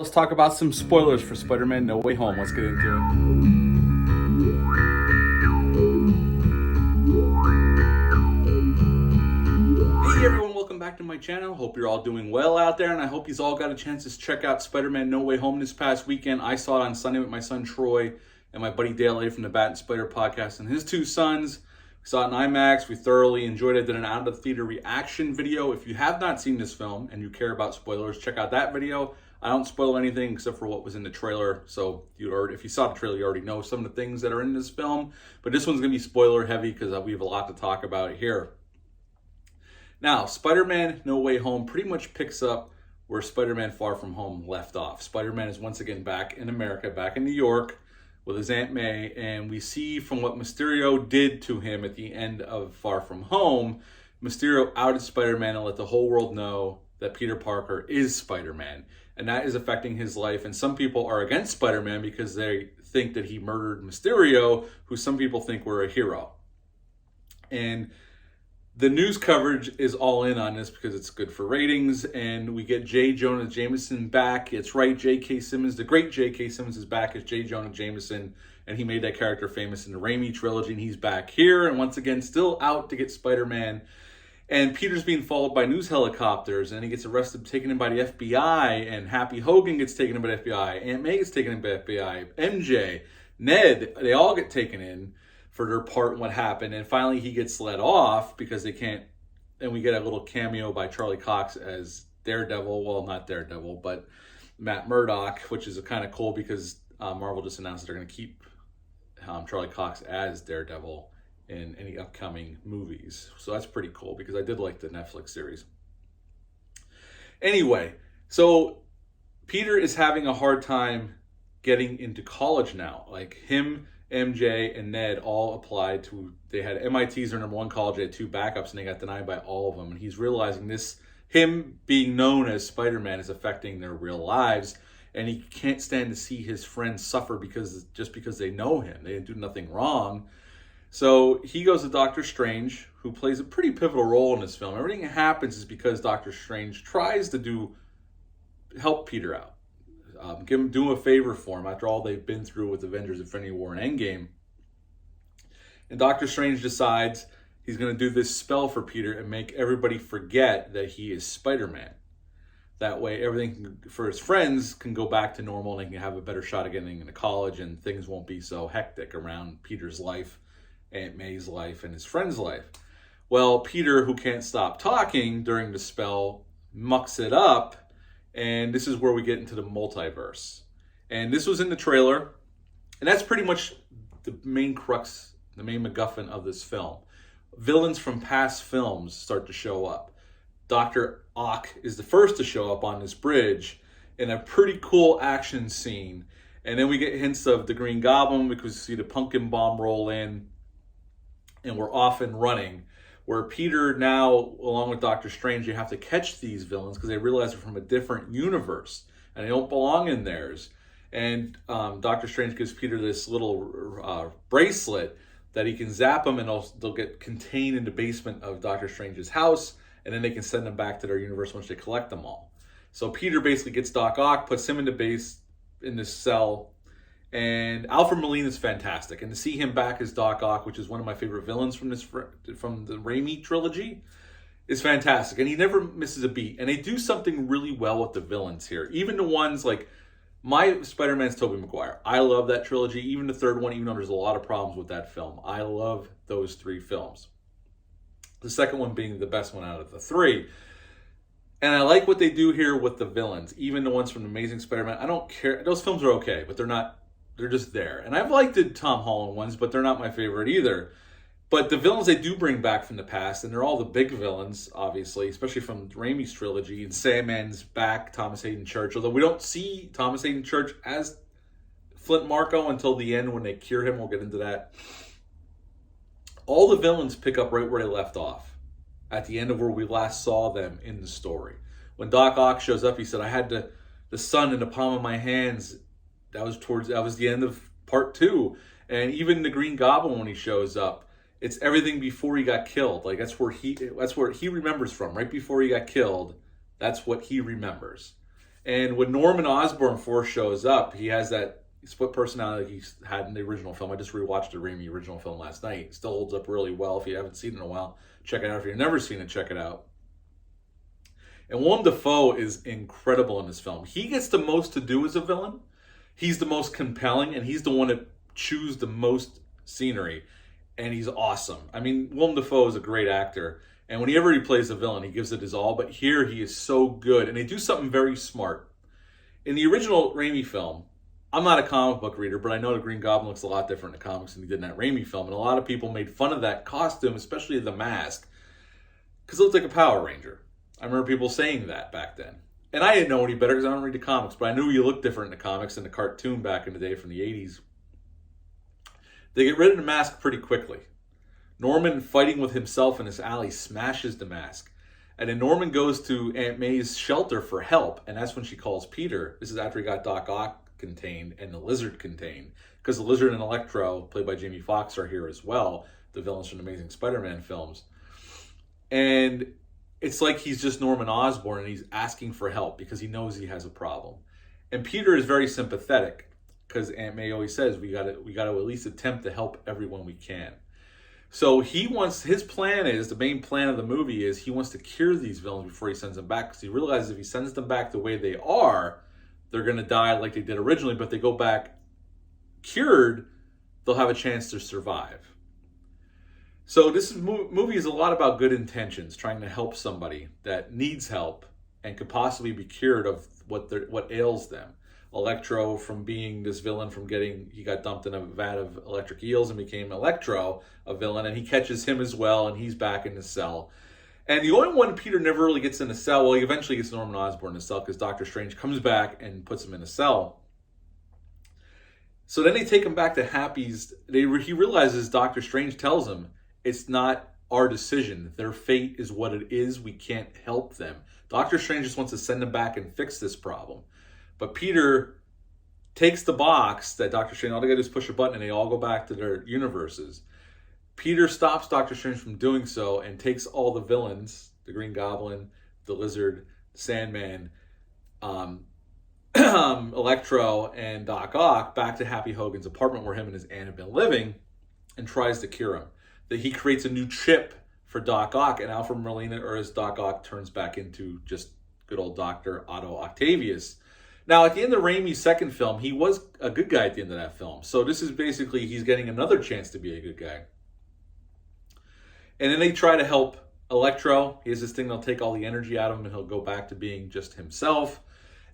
Let's talk about some spoilers for Spider-Man No Way Home. Let's get into it. Hey everyone, welcome back to my channel. Hope you're all doing well out there, and I hope you've all got a chance to check out Spider-Man No Way Home this past weekend. I saw it on Sunday with my son Troy and my buddy Dale A from the Bat and Spider podcast and his two sons. We saw it in IMAX. We thoroughly enjoyed it. Did an out of the theater reaction video. If you have not seen this film and you care about spoilers, check out that video. I don't spoil anything except for what was in the trailer. So if you saw the trailer, you already know some of the things that are in this film. But this one's going to be spoiler heavy because we have a lot to talk about here. Now, Spider-Man No Way Home pretty much picks up where Spider-Man Far From Home left off. Spider-Man is once again back in America, back in New York with his Aunt May. And we see from what Mysterio did to him at the end of Far From Home, Mysterio outed Spider-Man and let the whole world know that Peter Parker is Spider-Man. And that is affecting his life. And some people are against Spider-Man because they think that he murdered Mysterio, who some people think were a hero. And the news coverage is all in on this because it's good for ratings. And we get J. Jonah Jameson back. It's right, J.K. Simmons, the great J.K. Simmons is back as J. Jonah Jameson. And he made that character famous in the Raimi trilogy. And he's back here. And once again, still out to get Spider-Man. And Peter's being followed by news helicopters, and he gets arrested, taken in by the FBI, and Happy Hogan gets taken in by the FBI, Aunt May gets taken in by the FBI, MJ, Ned, they all get taken in for their part in what happened, and finally he gets let off because they can't, and we get a little cameo by Charlie Cox as Daredevil, well, not Daredevil, but Matt Murdock, which is kind of cool because Marvel just announced that they're going to keep Charlie Cox as Daredevil in any upcoming movies. So that's pretty cool because I did like the Netflix series. Anyway, so Peter is having a hard time getting into college now. Like him, MJ, and Ned all applied to, they had MIT's their number one college, they had two backups, and they got denied by all of them. And he's realizing this, him being known as Spider-Man is affecting their real lives. And he can't stand to see his friends suffer just because they know him. They didn't do nothing wrong. So he goes to Doctor Strange, who plays a pretty pivotal role in this film. Everything that happens is because Doctor Strange tries to help Peter out. Do him a favor for him after all they've been through with Avengers Infinity War and Endgame. And Doctor Strange decides he's going to do this spell for Peter and make everybody forget that he is Spider-Man. That way everything for his friends can go back to normal and they can have a better shot at getting into college and things won't be so hectic around Peter's life, Aunt May's life, and his friend's life. Well, Peter, who can't stop talking during the spell, mucks it up, and this is where we get into the multiverse. And this was in the trailer, and that's pretty much the main crux, the main MacGuffin of this film. Villains from past films start to show up. Dr. Ock is the first to show up on this bridge in a pretty cool action scene. And then we get hints of the Green Goblin because we see the pumpkin bomb roll in. And we're off and running, where Peter now, along with Doctor Strange, you have to catch these villains because they realize they're from a different universe and they don't belong in theirs. And Doctor Strange gives Peter this little bracelet that he can zap them and they'll get contained in the basement of Doctor Strange's house, and then they can send them back to their universe once they collect them all. So Peter basically gets Doc Ock, puts him in this cell. And Alfred Molina is fantastic, and to see him back as Doc Ock, which is one of my favorite villains from the Raimi trilogy, is fantastic. And he never misses a beat. And they do something really well with the villains here. Even the ones like my Spider-Man's Tobey Maguire. I love that trilogy. Even the third one, even though there's a lot of problems with that film, I love those three films. The second one being the best one out of the three. And I like what they do here with the villains, even the ones from Amazing Spider-Man. I don't care. Those films are okay, but they're just there. And I've liked the Tom Holland ones, but they're not my favorite either. But the villains they do bring back from the past, and they're all the big villains, obviously, especially from Raimi's trilogy. And Sandman's back, Thomas Hayden Church. Although we don't see Thomas Hayden Church as Flint Marko until the end when they cure him. We'll get into that. All the villains pick up right where they left off, at the end of where we last saw them in the story. When Doc Ock shows up, he said, I had the sun in the palm of my hands. That was the end of part 2. And even the Green Goblin, when he shows up, it's everything before he got killed. Like that's where he remembers from. Right before he got killed, that's what he remembers. And when Norman Osborn first shows up, he has that split personality he's had in the original film. I just rewatched the Raimi original film last night. It still holds up really well. If you haven't seen it in a while, check it out. If you've never seen it, check it out. And Willem Dafoe is incredible in this film. He gets the most to do as a villain. He's the most compelling, and he's the one that chews the most scenery. And he's awesome. I mean, Willem Dafoe is a great actor. And whenever he plays a villain, he gives it his all. But here, he is so good. And they do something very smart. In the original Raimi film, I'm not a comic book reader, but I know the Green Goblin looks a lot different in the comics than he did in that Raimi film. And a lot of people made fun of that costume, especially the mask, because it looked like a Power Ranger. I remember people saying that back then. And I didn't know any better because I don't read the comics, but I knew he looked different in the comics than the cartoon back in the day from the 80s. They get rid of the mask pretty quickly. Norman, fighting with himself in this alley, smashes the mask. And then Norman goes to Aunt May's shelter for help, and that's when she calls Peter. This is after he got Doc Ock contained and the Lizard contained, because the Lizard and Electro, played by Jamie Foxx, are here as well, the villains from the Amazing Spider-Man films. And it's like he's just Norman Osborn, and he's asking for help because he knows he has a problem. And Peter is very sympathetic, because Aunt May always says we got to at least attempt to help everyone we can. So his plan is, the main plan of the movie is, he wants to cure these villains before he sends them back, because he realizes if he sends them back the way they are, they're going to die like they did originally, but if they go back cured, they'll have a chance to survive. So this movie is a lot about good intentions, trying to help somebody that needs help and could possibly be cured of what ails them. Electro, from being this villain, he got dumped in a vat of electric eels and became Electro, a villain, and he catches him as well, and he's back in the cell. And the only one Peter never really gets in the cell, well, he eventually gets Norman Osborn in the cell because Doctor Strange comes back and puts him in a cell. So then they take him back to Happy's. He realizes Doctor Strange tells him, it's not our decision. Their fate is what it is. We can't help them. Doctor Strange just wants to send them back and fix this problem. But Peter takes the box that Doctor Strange, all they got to do is push a button and they all go back to their universes. Peter stops Doctor Strange from doing so and takes all the villains, the Green Goblin, the Lizard, Sandman, Electro, and Doc Ock back to Happy Hogan's apartment where him and his aunt have been living, and tries to cure him. That he creates a new chip for Doc Ock, and Alfred Molina, or as Doc Ock, turns back into just good old Dr. Otto Octavius. Now, at the end of Raimi's second film, he was a good guy at the end of that film. So this is basically, he's getting another chance to be a good guy. And then they try to help Electro. He has this thing, they'll take all the energy out of him and he'll go back to being just himself.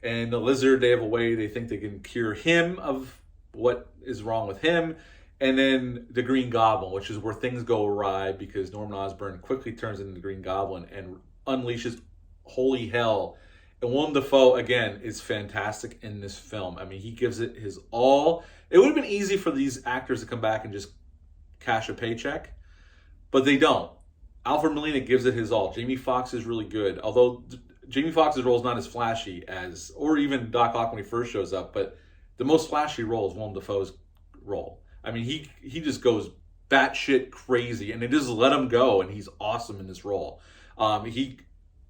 And the Lizard, they have a way, they think they can cure him of what is wrong with him. And then the Green Goblin, which is where things go awry because Norman Osborn quickly turns into the Green Goblin and unleashes holy hell. And Willem Dafoe, again, is fantastic in this film. I mean, he gives it his all. It would have been easy for these actors to come back and just cash a paycheck, but they don't. Alfred Molina gives it his all. Jamie Foxx is really good, although Jamie Foxx's role is not as flashy as, or even Doc Ock when he first shows up, but the most flashy role is Willem Dafoe's role. I mean, he just goes batshit crazy, and they just let him go, and he's awesome in this role.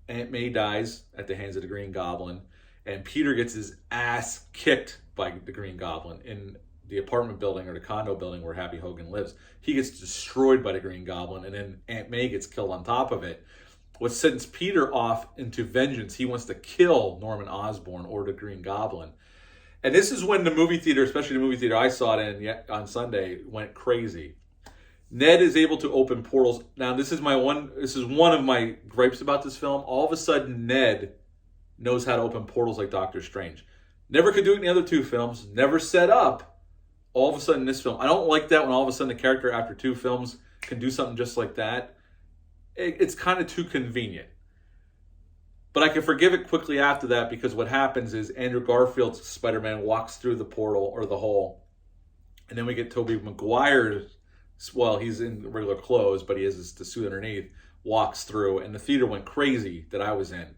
Aunt May dies at the hands of the Green Goblin, and Peter gets his ass kicked by the Green Goblin in the apartment building or the condo building where Happy Hogan lives. He gets destroyed by the Green Goblin, and then Aunt May gets killed on top of it. What sends Peter off into vengeance, he wants to kill Norman Osborn or the Green Goblin. And this is when the movie theater, especially the movie theater I saw it in on Sunday, went crazy. Ned is able to open portals. Now, this is one of my gripes about this film. All of a sudden, Ned knows how to open portals like Doctor Strange. Never could do it in the other two films. Never set up. All of a sudden, this film. I don't like that when all of a sudden the character after two films can do something just like that. It's kind of too convenient. But I can forgive it quickly after that because what happens is Andrew Garfield's Spider-Man walks through the portal or the hole. And then we get Tobey Maguire's, well, he's in regular clothes, but he has the suit underneath, walks through, and the theater went crazy that I was in.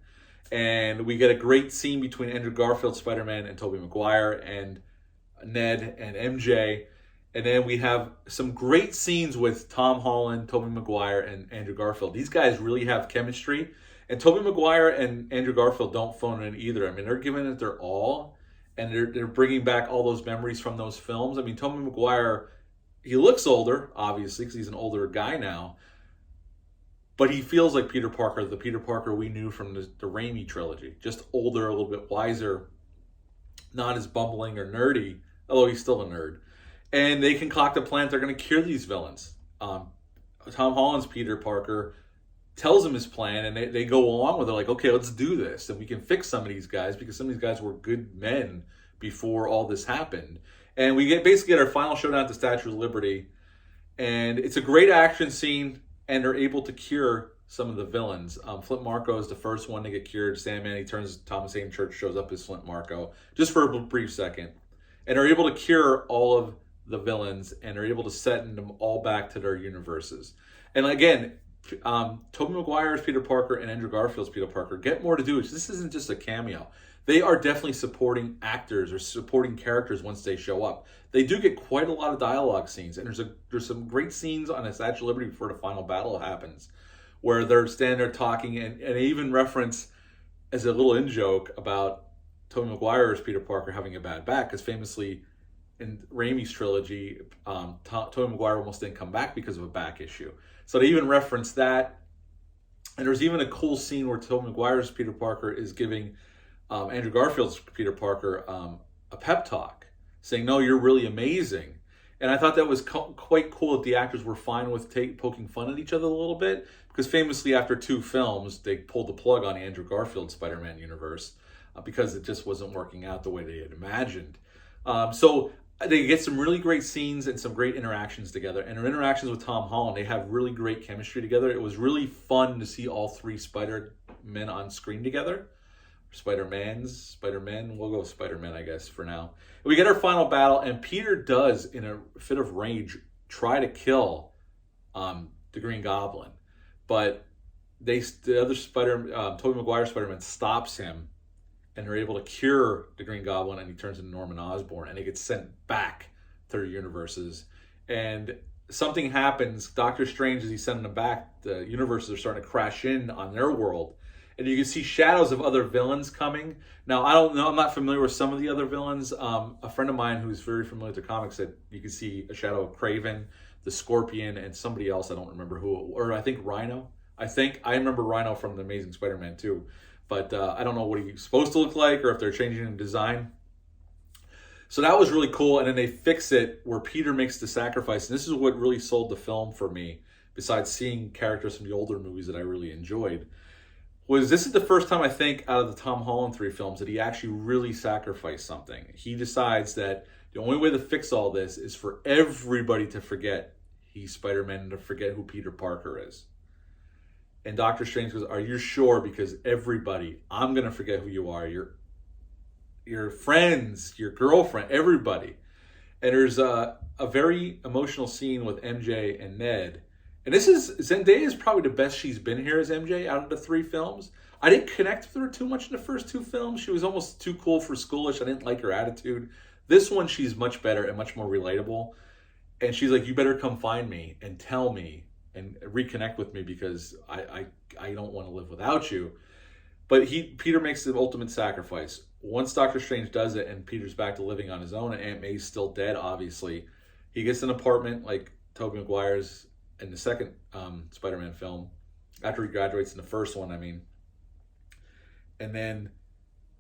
And we get a great scene between Andrew Garfield's Spider-Man and Tobey Maguire and Ned and MJ. And then we have some great scenes with Tom Holland, Tobey Maguire, and Andrew Garfield. These guys really have chemistry. And Tobey Maguire and Andrew Garfield don't phone it in either. I mean, they're giving it their all, and they're bringing back all those memories from those films. I mean, Tobey Maguire, he looks older, obviously, because he's an older guy now, but he feels like Peter Parker, the Peter Parker we knew from the Raimi trilogy. Just older, a little bit wiser, not as bumbling or nerdy, although he's still a nerd. And they concoct a plan. They're going to cure these villains. Tom Holland's Peter Parker tells him his plan, and they go along with it, like, okay, let's do this, and we can fix some of these guys, because some of these guys were good men before all this happened. And we basically get our final showdown at the Statue of Liberty, and it's a great action scene, and they're able to cure some of the villains. Flint Marko is the first one to get cured. Sandman, he turns, Thomas Hayden Church shows up as Flint Marko, just for a brief second. And they're able to cure all of the villains, and they're able to send them all back to their universes. And again, Tobey Maguire's Peter Parker and Andrew Garfield's Peter Parker get more to do. This isn't just a cameo. They are definitely supporting actors or supporting characters once they show up. They do get quite a lot of dialogue scenes, and there's some great scenes on the Statue of Liberty before the final battle happens, where they're standing there talking, and they even reference, as a little in-joke, about Tobey Maguire's Peter Parker having a bad back, because famously in Raimi's trilogy, Tobey Maguire almost didn't come back because of a back issue. So they even reference that. And there's even a cool scene where Tobey Maguire's Peter Parker is giving Andrew Garfield's Peter Parker a pep talk, saying, no, you're really amazing. And I thought that was quite cool that the actors were fine with poking fun at each other a little bit, because famously after 2 films, they pulled the plug on Andrew Garfield's Spider-Man universe because it just wasn't working out the way they had imagined. So they get some really great scenes and some great interactions together. And their interactions with Tom Holland, they have really great chemistry together. It was really fun to see all 3 Spider-Men on screen together. Spider-Men, we'll go with Spider-Man, I guess, for now. We get our final battle, and Peter does, in a fit of rage, try to kill the Green Goblin. But the other Tobey Maguire Spider-Man stops him, and they're able to cure the Green Goblin, and he turns into Norman Osborn, and he gets sent back to their universes. And something happens. Doctor Strange, as he's sending them back, the universes are starting to crash in on their world. And you can see shadows of other villains coming. Now, I don't know. I'm not familiar with some of the other villains. A friend of mine who's very familiar with the comics said you can see a shadow of Kraven, the Scorpion, and somebody else. I don't remember who. Or I think Rhino. I remember Rhino from The Amazing Spider-Man 2. But I don't know what he's supposed to look like, or if they're changing in design. So that was really cool. And then they fix it where Peter makes the sacrifice. And this is what really sold the film for me, besides seeing characters from the older movies that I really enjoyed. This is the first time, I think, out of the Tom Holland 3 films that he actually really sacrificed something. He decides that the only way to fix all this is for everybody to forget he's Spider-Man and to forget who Peter Parker is. And Doctor Strange goes, are you sure? Because everybody, I'm going to forget who you are. Your friends, your girlfriend, everybody. And there's a very emotional scene with MJ and Ned. And Zendaya is probably the best she's been here as MJ out of the 3 films. I didn't connect with her too much in the first 2 films. She was almost too cool for schoolish. I didn't like her attitude. This one, she's much better and much more relatable. And she's like, you better come find me and tell me and reconnect with me, because I don't want to live without you. But Peter makes the ultimate sacrifice. Once Doctor Strange does it and Peter's back to living on his own, and Aunt May's still dead, obviously, he gets an apartment like Tobey Maguire's in the second Spider-Man film, after he graduates in the first one, I mean. And then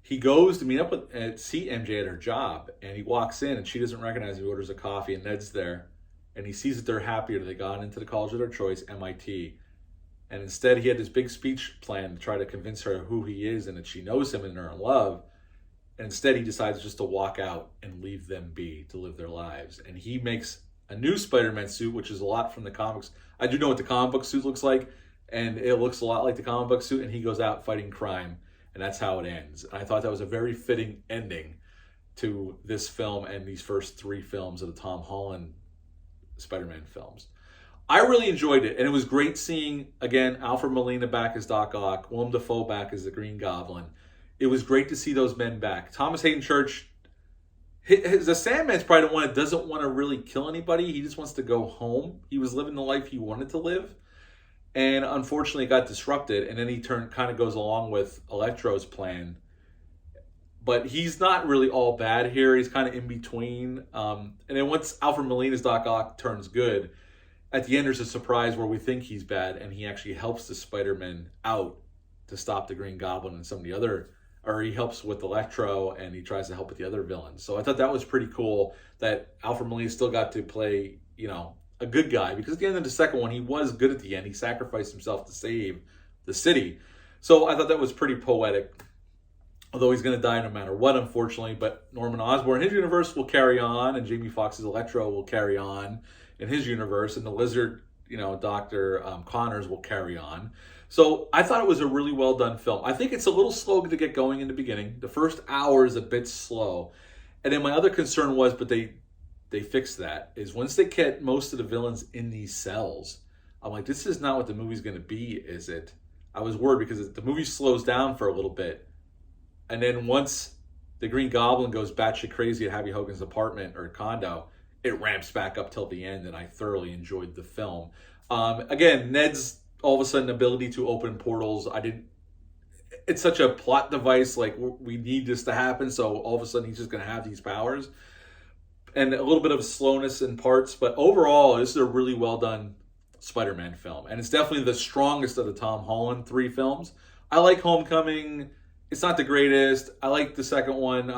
he goes to meet up with and see MJ at her job, and he walks in, and she doesn't recognize him. He orders a coffee, and Ned's there, and he sees that they're happier. They got into the college of their choice, MIT. And instead, he had this big speech plan to try to convince her who he is and that she knows him and they're in love. And instead, he decides just to walk out and leave them be to live their lives. And he makes a new Spider-Man suit, which is a lot from the comics. I do know what the comic book suit looks like, and it looks a lot like the comic book suit, and he goes out fighting crime, and that's how it ends. And I thought that was a very fitting ending to this film and these first 3 films of the Tom Holland Spider-Man films. I really enjoyed it, and it was great seeing, again, Alfred Molina back as Doc Ock, Willem Dafoe back as the Green Goblin. It was great to see those men back. Thomas Hayden Church, the Sandman's probably the one that doesn't want to really kill anybody. He just wants to go home. He was living the life he wanted to live. And unfortunately, it got disrupted. And then he kind of goes along with Electro's plan. But he's not really all bad here. He's kind of in between. And then once Alfred Molina's Doc Ock turns good, at the end there's a surprise where we think he's bad, and he actually helps the Spider-Man out to stop the Green Goblin and some of the other, or he helps with Electro, and he tries to help with the other villains. So I thought that was pretty cool that Alfred Molina still got to play, a good guy, because at the end of the second one, he was good at the end. He sacrificed himself to save the city. So I thought that was pretty poetic. Although he's going to die no matter what, unfortunately. But Norman Osborn, his universe will carry on, and Jamie Foxx's Electro will carry on in his universe, and the Lizard, Dr. Connors will carry on. So I thought it was a really well done film. I think it's a little slow to get going in the beginning. The first hour is a bit slow. And then my other concern was, but they fixed that, is once they get most of the villains in these cells, I'm like, this is not what the movie's going to be, is it? I was worried because the movie slows down for a little bit. And then once the Green Goblin goes batshit crazy at Happy Hogan's apartment or condo, it ramps back up till the end, and I thoroughly enjoyed the film. Again, Ned's all of a sudden ability to open portals, it's such a plot device, like we need this to happen, so all of a sudden he's just going to have these powers. And a little bit of slowness in parts, but overall, this is a really well done Spider-Man film. And it's definitely the strongest of the Tom Holland 3 films. I like Homecoming. It's not the greatest. I like the second one,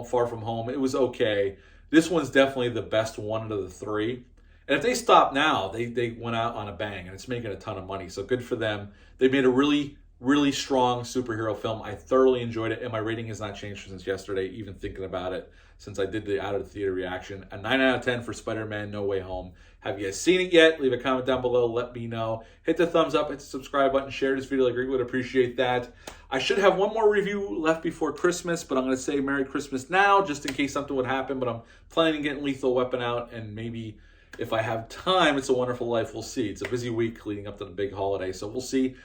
Far From Home. It was okay. This one's definitely the best one out of the 3. And if they stop now, they went out on a bang, and it's making a ton of money. So good for them. They made a really, really strong superhero film. I thoroughly enjoyed it, and my rating has not changed since yesterday, even thinking about it, since I did the out of the theater reaction. A 9 out of 10 for Spider-Man No Way Home. Have you guys seen it yet? Leave a comment down below. Let me know. Hit the thumbs up, hit the subscribe button, share this video. I really would appreciate that. I should have one more review left before Christmas, but I'm going to say Merry Christmas now, just in case something would happen. But I'm planning on getting Lethal Weapon out, and maybe if I have time, It's a Wonderful Life. We'll see. It's a busy week leading up to the big holiday, so we'll see.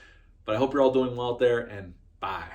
But I hope you're all doing well out there, and bye.